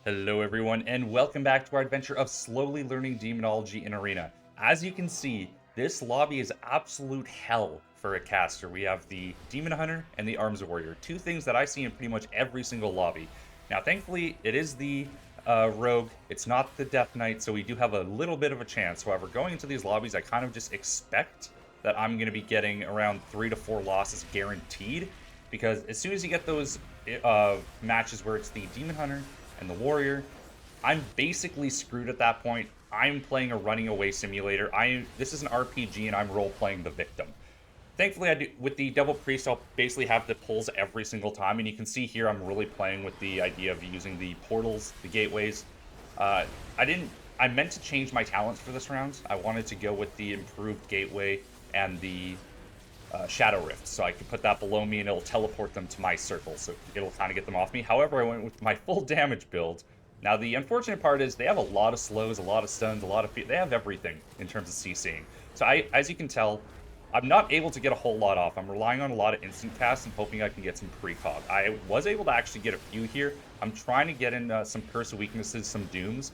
Hello everyone, and welcome back to our adventure of slowly learning demonology in Arena. As you can see, this lobby is absolute hell for a caster. We have the Demon Hunter and the Arms Warrior, two things that I see in pretty much every single lobby. Now thankfully, it is the Rogue, it's not the Death Knight, so we do have a little bit of a chance. However, going into these lobbies, I kind of just expect that I'm going to be getting around 3 to 4 losses guaranteed, because as soon as you get those matches where it's the Demon Hunter and the Warrior, I'm basically screwed at that point. I'm playing a running away simulator. This is an RPG and I'm role playing the victim. Thankfully, I do, with the Devil Priest, I'll basically have the pulls every single time, and you can see here I'm really playing with the idea of using the portals, the gateways. Uh, I didn't. I meant to change my talents for this round. I wanted to go with the improved gateway and the Shadow Rift, so I could put that below me and it'll teleport them to my circle, so it'll kind of get them off me. However, I went with my full damage build. Now, the unfortunate part is they have a lot of slows, a lot of stuns, a lot of... They have everything in terms of CCing. So as you can tell, I'm not able to get a whole lot off. I'm relying on a lot of instant casts and hoping I can get some precog. I was able to actually get a few here. I'm trying to get in some Curse of Weaknesses, some Dooms.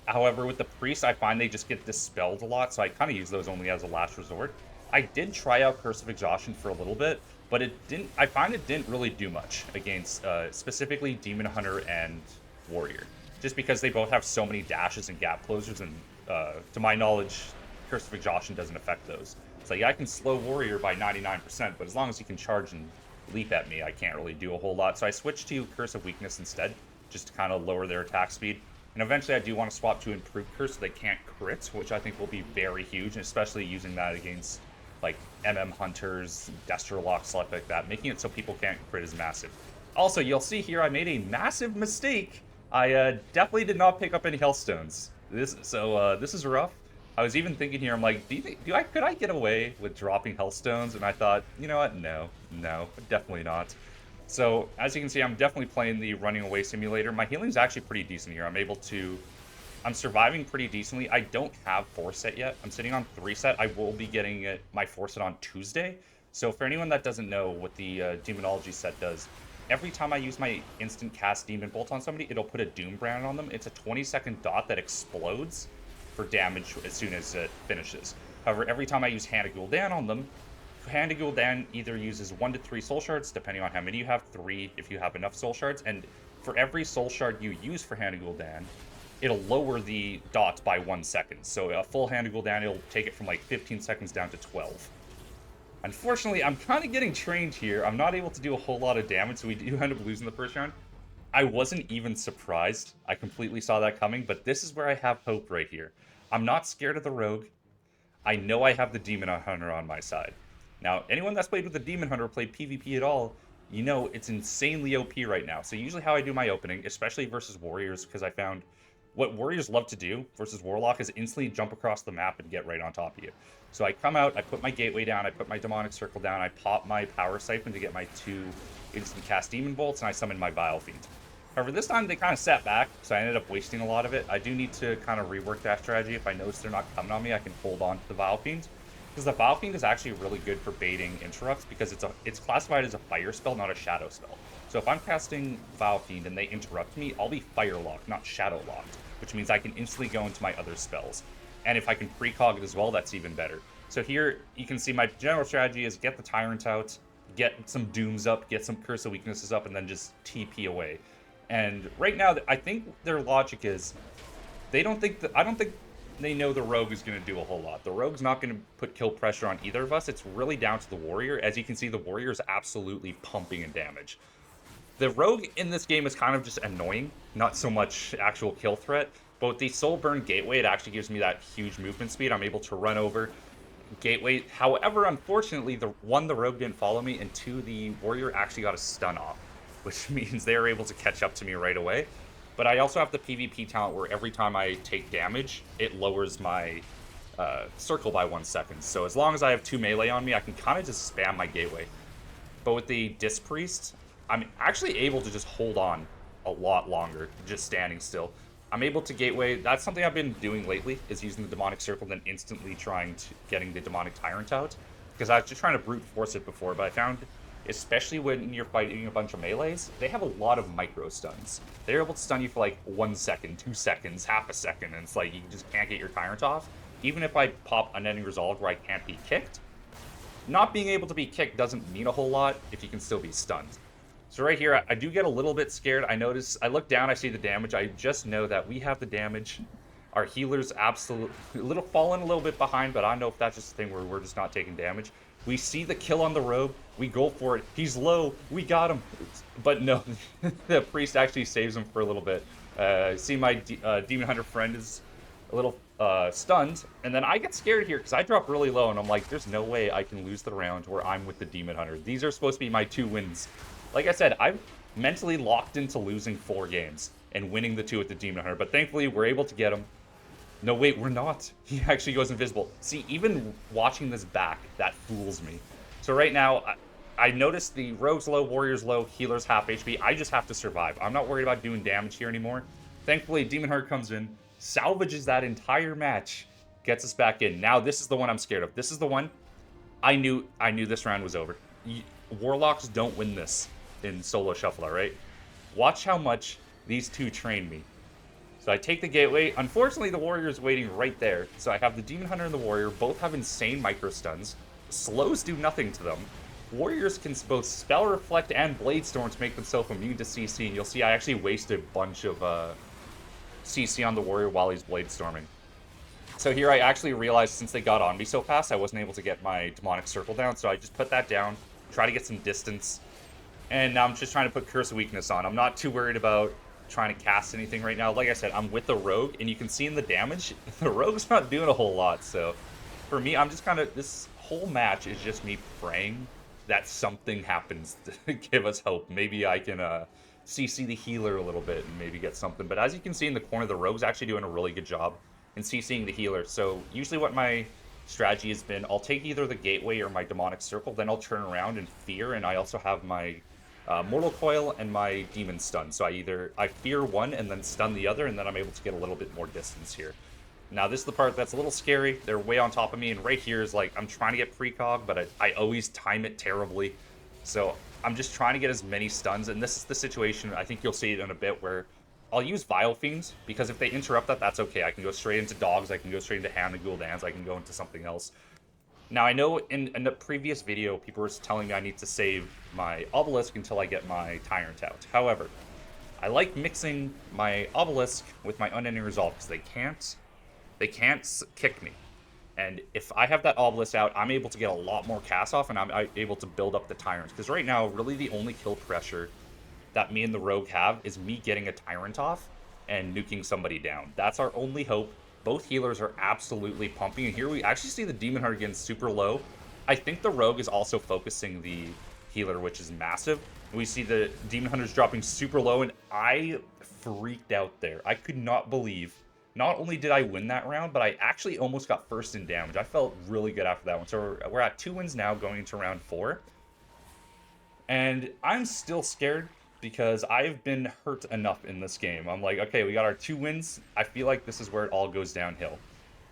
However, with the Priest, I find they just get dispelled a lot, so I kind of use those only as a last resort. I did try out Curse of Exhaustion for a little bit, but it didn't. I find it didn't really do much against specifically Demon Hunter and Warrior, just because they both have so many dashes and gap closers, and to my knowledge, Curse of Exhaustion doesn't affect those. So yeah, I can slow Warrior by 99%, but as long as he can charge and leap at me, I can't really do a whole lot. So I switched to Curse of Weakness instead, just to kind of lower their attack speed. And eventually I do want to swap to Improved Curse so they can't crit, which I think will be very huge, especially using that against like Hunters, Desterlock, stuff like that. Making it so people can't crit is massive. Also, you'll see here I made a massive mistake. I definitely did not pick up any Hellstones. This is rough. I was even thinking here, I'm like, could I get away with dropping Hellstones? And I thought, you know what? No, definitely not. So as you can see, I'm definitely playing the running away simulator. My healing's actually pretty decent here. I'm surviving pretty decently. I don't have 4 set yet. I'm sitting on 3 set. I will be getting my 4 set on Tuesday. So for anyone that doesn't know what the Demonology set does, every time I use my instant cast Demon Bolt on somebody, it'll put a Doom brand on them. It's a 20-second dot that explodes for damage as soon as it finishes. However, every time I use Hand of Gul'dan on them, Hand of Gul'dan either uses 1 to 3 soul shards, depending on how many you have, 3 if you have enough soul shards, and for every soul shard you use for Hand of Gul'dan, it'll lower the dots by 1 second. So a full Hand of Gul'dan, it'll take it from like 15 seconds down to 12. Unfortunately, I'm kind of getting trained here. I'm not able to do a whole lot of damage, so we do end up losing the first round. I wasn't even surprised. I completely saw that coming, but this is where I have hope right here. I'm not scared of the Rogue. I know I have the Demon Hunter on my side. Now, anyone that's played with the Demon Hunter or played PvP at all, you know it's insanely OP right now. So usually how I do my opening, especially versus Warriors, because I found what Warriors love to do versus Warlock is instantly jump across the map and get right on top of you. So I come out, I put my Gateway down, I put my Demonic Circle down, I pop my Power Siphon to get my 2 instant cast Demon Bolts, and I summon my Vile Fiend. However, this time they kind of sat back, so I ended up wasting a lot of it. I do need to kind of rework that strategy. If I notice they're not coming on me, I can hold on to the Vile Fiend. Because the Vile Fiend is actually really good for baiting interrupts, because it's classified as a fire spell, not a shadow spell. So if I'm casting Vile Fiend and they interrupt me, I'll be fire locked, not shadow locked, which means I can instantly go into my other spells. And if I can precog it as well, that's even better. So here you can see my general strategy is get the Tyrant out, get some Dooms up, get some Curse of Weaknesses up, and then just TP away. And right now, I think their logic is I don't think they know the Rogue is going to do a whole lot. The Rogue's not going to put kill pressure on either of us. It's really down to the Warrior. As you can see, the Warrior is absolutely pumping in damage. The Rogue in this game is kind of just annoying, not so much actual kill threat. But with the Soul Burn Gateway, it actually gives me that huge movement speed. I'm able to run over Gateway. However, unfortunately, the Rogue didn't follow me, and 2, the Warrior actually got a stun off, which means they are able to catch up to me right away. But I also have the PvP talent where every time I take damage, it lowers my circle by 1 second. So as long as I have 2 melee on me, I can kind of just spam my Gateway. But with the Disc Priest, I'm actually able to just hold on a lot longer, just standing still. I'm able to Gateway. That's something I've been doing lately, is using the Demonic Circle, then instantly getting the Demonic Tyrant out. Because I was just trying to brute force it before, but I found especially when you're fighting a bunch of melees, they have a lot of micro stuns. They're able to stun you for like 1 second, 2 seconds, half a second, and it's like you just can't get your tyrant off. Even if I pop unending resolve where I can't be kicked, not being able to be kicked doesn't mean a whole lot if you can still be stunned. So right here, I do get a little bit scared. I look down, I see the damage. I just know that we have the damage. Our healer's absolutely falling a little bit behind, but I don't know if that's just a thing where we're just not taking damage. We see the kill on the rogue. We go for it. He's low. We got him. But no, the priest actually saves him for a little bit. See my demon hunter friend is a little stunned, and then I get scared here because I drop really low, and I'm like, there's no way I can lose the round where I'm with the demon hunter. These are supposed to be my 2 wins. Like I said, I'm mentally locked into losing 4 games and winning the 2 with the demon hunter, but thankfully we're able to get him. No, wait, we're not. He actually goes invisible. See, even watching this back, that fools me. So right now, I noticed the rogue's low, warrior's low, healer's half HP. I just have to survive. I'm not worried about doing damage here anymore. Thankfully, Demon Hunter comes in, salvages that entire match, gets us back in. Now, this is the one I'm scared of. This is the one I knew this round was over. Warlocks don't win this in solo shuffle, all right? Watch how much these 2 train me. So I take the gateway. Unfortunately, the warrior is waiting right there. So I have the demon hunter and the warrior. Both have insane micro stuns. Slows do nothing to them. Warriors can both spell reflect and blade storm to make themselves immune to CC. And you'll see I actually wasted a bunch of CC on the warrior while he's blade storming. So here I actually realized since they got on me so fast, I wasn't able to get my demonic circle down. So I just put that down, try to get some distance. And now I'm just trying to put Curse of Weakness on. I'm not too worried about trying to cast anything right now. Like I said, I'm with the rogue, and you can see in the damage, the rogue's not doing a whole lot. So for me, I'm just kind of, this whole match is just me praying that something happens to give us hope. Maybe I can CC the healer a little bit and maybe get something. But as you can see in the corner, the rogue's actually doing a really good job in CCing the healer. So usually what my strategy has been, I'll take either the gateway or my demonic circle, then I'll turn around and fear, and I also have my Mortal Coil and my Demon Stun. So I fear one and then stun the other, and then I'm able to get a little bit more distance here. Now this is the part that's a little scary. They're way on top of me, and right here is like, I'm trying to get precog, but I always time it terribly. So I'm just trying to get as many stuns, and this is the situation, I think you'll see it in a bit, where I'll use Vile Fiends, because if they interrupt that, that's okay. I can go straight into Dogs, I can go straight into Hand and Gul'dans, I can go into something else. Now, I know in the previous video, people were telling me I need to save my Obelisk until I get my Tyrant out. However, I like mixing my Obelisk with my Unending Resolve, because they can't kick me. And if I have that Obelisk out, I'm able to get a lot more cast off, and I'm able to build up the Tyrants. Because right now, really the only kill pressure that me and the Rogue have is me getting a Tyrant off and nuking somebody down. That's our only hope. Both healers are absolutely pumping, and here we actually see the Demon Hunter getting super low. I think the Rogue is also focusing the healer, which is massive. We see the Demon Hunter's dropping super low, and I freaked out there. I could not believe, not only did I win that round, but I actually almost got first in damage. I felt really good after that one. So we're at 2 wins now going into round 4. And I'm still scared, because I've been hurt enough in this game. I'm like, okay, we got our 2 wins. I feel like this is where it all goes downhill.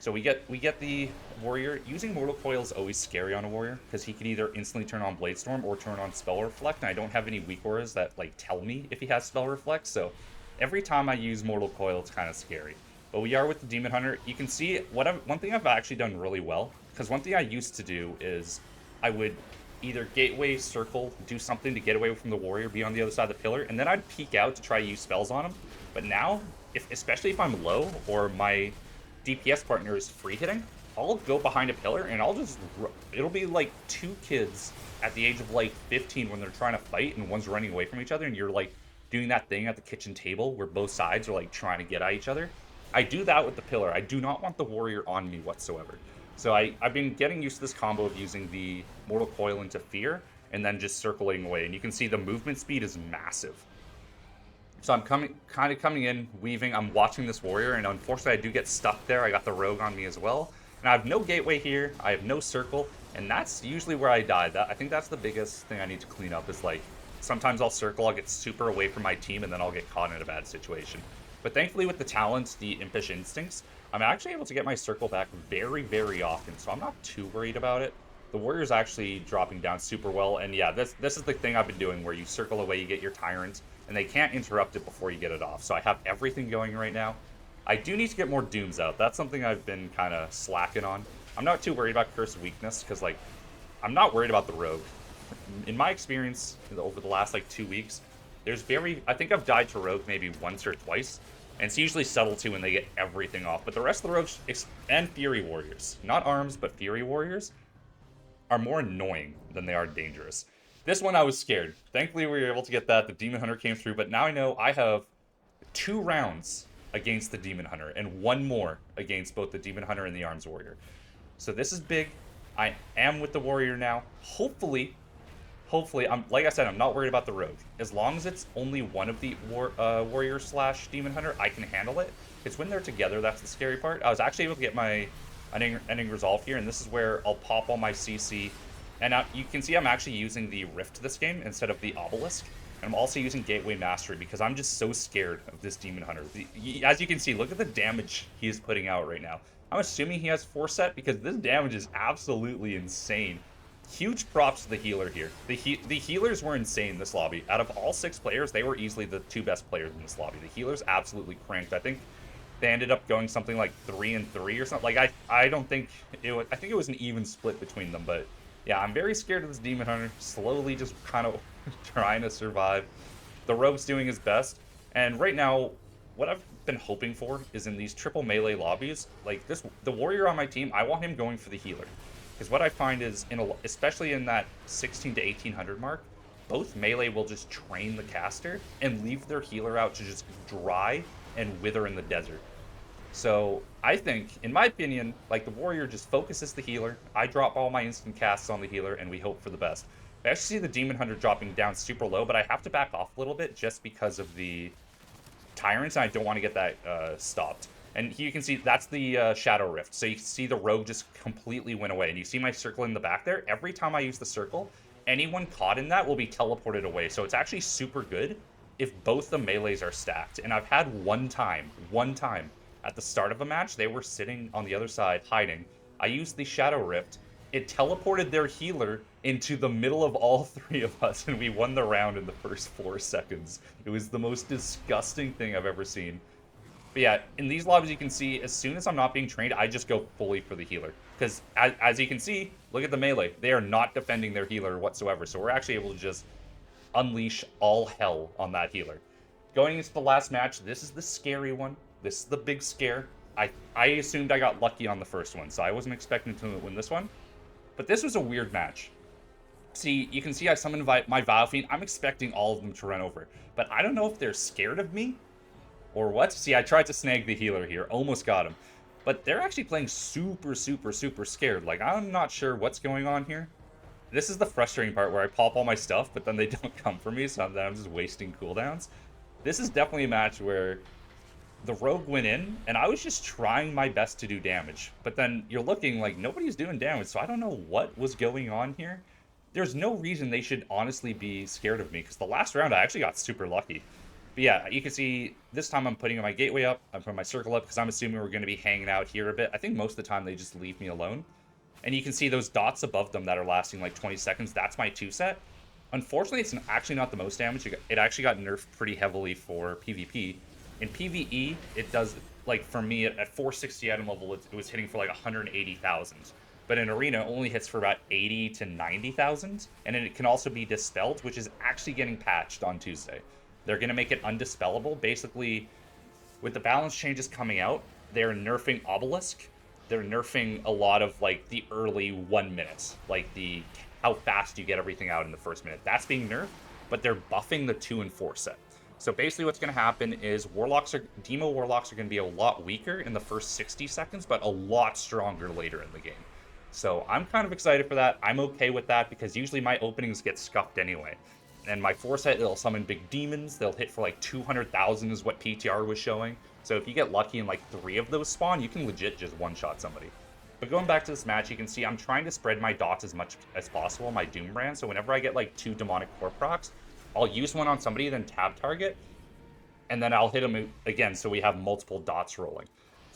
So we get the warrior. Using Mortal Coil is always scary on a warrior, because he can either instantly turn on Blade Storm or turn on Spell Reflect, and I don't have any weak auras that like tell me if he has Spell Reflect. So every time I use Mortal Coil, it's kind of scary. But we are with the Demon Hunter. You can see one thing I've actually done really well, because one thing I used to do is I would either gateway, circle, do something to get away from the warrior, be on the other side of the pillar, and then I'd peek out to try to use spells on him. But now, especially if I'm low or my DPS partner is free hitting, I'll go behind a pillar and it'll be like 2 kids at the age of like 15 when they're trying to fight and one's running away from each other, and you're like doing that thing at the kitchen table where both sides are like trying to get at each other. I do that with the pillar. I do not want the warrior on me whatsoever. So I've been getting used to this combo of using the Mortal Coil into Fear and then just circling away. And you can see the movement speed is massive. So I'm kind of coming in, weaving. I'm watching this warrior, and unfortunately I do get stuck there. I got the rogue on me as well. And I have no gateway here. I have no circle. And that's usually where I die. I think that's the biggest thing I need to clean up, is like, sometimes I'll circle, I'll get super away from my team, and then I'll get caught in a bad situation. But thankfully with the talents, the Impish Instincts, I'm actually able to get my circle back very, very often, so I'm not too worried about it. The warrior's actually dropping down super well, and yeah, this is the thing I've been doing where you circle away, you get your tyrant, and they can't interrupt it before you get it off. So I have everything going right now. I do need to get more dooms out. That's something I've been kind of slacking on. I'm not too worried about Curse of Weakness, because like, I'm not worried about the rogue. In my experience, over the last like 2 weeks, I think I've died to rogue maybe once or twice, and it's usually subtlety when they get everything off. But the rest of the rogues, and Fury Warriors, not arms, but Fury Warriors, are more annoying than they are dangerous. This one I was scared. Thankfully we were able to get that. The Demon Hunter came through, but now I know I have 2 rounds against the Demon Hunter and 1 more against both the Demon Hunter and the Arms Warrior. So this is big. I am with the Warrior now. Hopefully, like I said, I'm not worried about the Rogue. As long as it's only one of the Warrior / Demon Hunter, I can handle it. It's when they're together that's the scary part. I was actually able to get my ending resolve here, and this is where I'll pop all my CC. And now you can see I'm actually using the Rift this game instead of the Obelisk. And I'm also using Gateway Mastery because I'm just so scared of this Demon Hunter. As you can see, look at the damage he is putting out right now. I'm assuming he has 4 set because this damage is absolutely insane. Huge props to the healer here. The healers were insane this lobby. Out of all 6 players, they were easily the 2 best players in this lobby. The healers absolutely cranked. I think they ended up going something like 3-3 or something. Like I don't think it was. I think it was an even split between them. But yeah, I'm very scared of this Demon Hunter. Slowly, just kind of trying to survive. The Rogue's doing his best, and right now, what I've been hoping for is in these triple melee lobbies, like this, the Warrior on my team, I want him going for the healer. Because what I find is, especially in that 16 to 1800 mark, both melee will just train the caster and leave their healer out to just dry and wither in the desert. So I think, in my opinion, like the Warrior just focuses the healer, I drop all my instant casts on the healer, and we hope for the best. I actually see the Demon Hunter dropping down super low, but I have to back off a little bit just because of the Tyrants, and I don't want to get that stopped. And you can see that's the Shadow Rift. So you can see the Rogue just completely went away. And you see my circle in the back there? Every time I use the circle, anyone caught in that will be teleported away. So it's actually super good if both the melees are stacked. And I've had one time, at the start of a match, they were sitting on the other side, hiding. I used the Shadow Rift. It teleported their healer into the middle of all 3 of us, and we won the round in the first 4 seconds. It was the most disgusting thing I've ever seen. But yeah, in these lobbies you can see, as soon as I'm not being trained, I just go fully for the healer. Because as you can see, look at the melee. They are not defending their healer whatsoever, so we're actually able to just unleash all hell on that healer. Going into the last match, this is the scary one. This is the big scare. I assumed I got lucky on the first one, so I wasn't expecting to win this one. But this was a weird match. See, you can see I summoned my Vile Fiend. I'm expecting all of them to run over. But I don't know if they're scared of me or what. See, I tried to snag the healer here. Almost got him. But they're actually playing super scared. Like, I'm not sure what's going on here. This is the frustrating part where I pop all my stuff, but then they don't come for me, so I'm just wasting cooldowns. This is definitely a match where the Rogue went in, and I was just trying my best to do damage. But then you're looking like nobody's doing damage, so I don't know what was going on here. There's no reason they should honestly be scared of me, because the last round I actually got super lucky. But yeah, you can see this time I'm putting my gateway up, I'm putting my circle up, because I'm assuming we're going to be hanging out here a bit. I think most of the time they just leave me alone. And you can see those dots above them that are lasting like 20 seconds. That's my 2 set. Unfortunately, it's actually not the most damage. It actually got nerfed pretty heavily for PvP. In PvE, it does, like, for me, at 460 item level, it was hitting for, like, 180,000. But in Arena, it only hits for about 80 to 90,000. And it can also be dispelled, which is actually getting patched on Tuesday. They're going to make it undispellable. Basically, with the balance changes coming out, they're nerfing Obelisk. They're nerfing a lot of, like, the early 1 minute. Like, how fast you get everything out in the first minute. That's being nerfed, but they're buffing the 2 and 4 set. So basically what's going to happen is Demo Warlocks are going to be a lot weaker in the first 60 seconds, but a lot stronger later in the game. So I'm kind of excited for that. I'm okay with that because usually my openings get scuffed anyway. And my 4 set, it'll summon big demons. They'll hit for like 200,000 is what PTR was showing. So if you get lucky and like 3 of those spawn, you can legit just one-shot somebody. But going back to this match, you can see I'm trying to spread my dots as much as possible, my Doom brand. So whenever I get like 2 demonic core procs, I'll use one on somebody, then tab target, and then I'll hit them again so we have multiple dots rolling.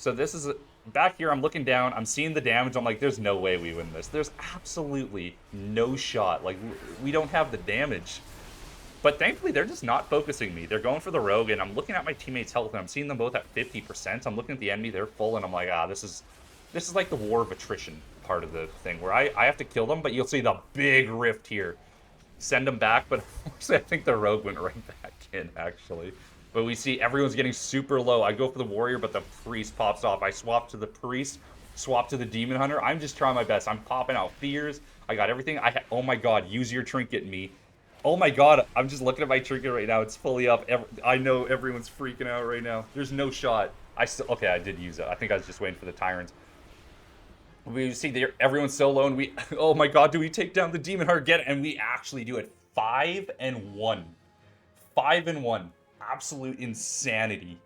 So this is back here. I'm looking down. I'm seeing the damage. I'm like, there's no way we win this. There's absolutely no shot. Like, we don't have the damage. But thankfully, they're just not focusing me. They're going for the rogue, and I'm looking at my teammates' health, and I'm seeing them both at 50%. I'm looking at the enemy, they're full, and I'm like, this is like the war of attrition part of the thing, where I have to kill them, but you'll see the big rift here. Send them back, but I think the rogue went right back in, actually. But we see everyone's getting super low. I go for the warrior, but the priest pops off. I swap to the priest, swap to the demon hunter. I'm just trying my best. I'm popping out fears. I got everything. Oh my god, use your trinket, me. Oh my god, I'm just looking at my trinket right now. It's fully up. I know everyone's freaking out right now. There's no shot. Okay, I did use it. I think I was just waiting for the tyrants. We see everyone's so low, and we... Oh my god, do we take down the demon hunter again? And we actually do it. 5-1. 5-1. Absolute insanity.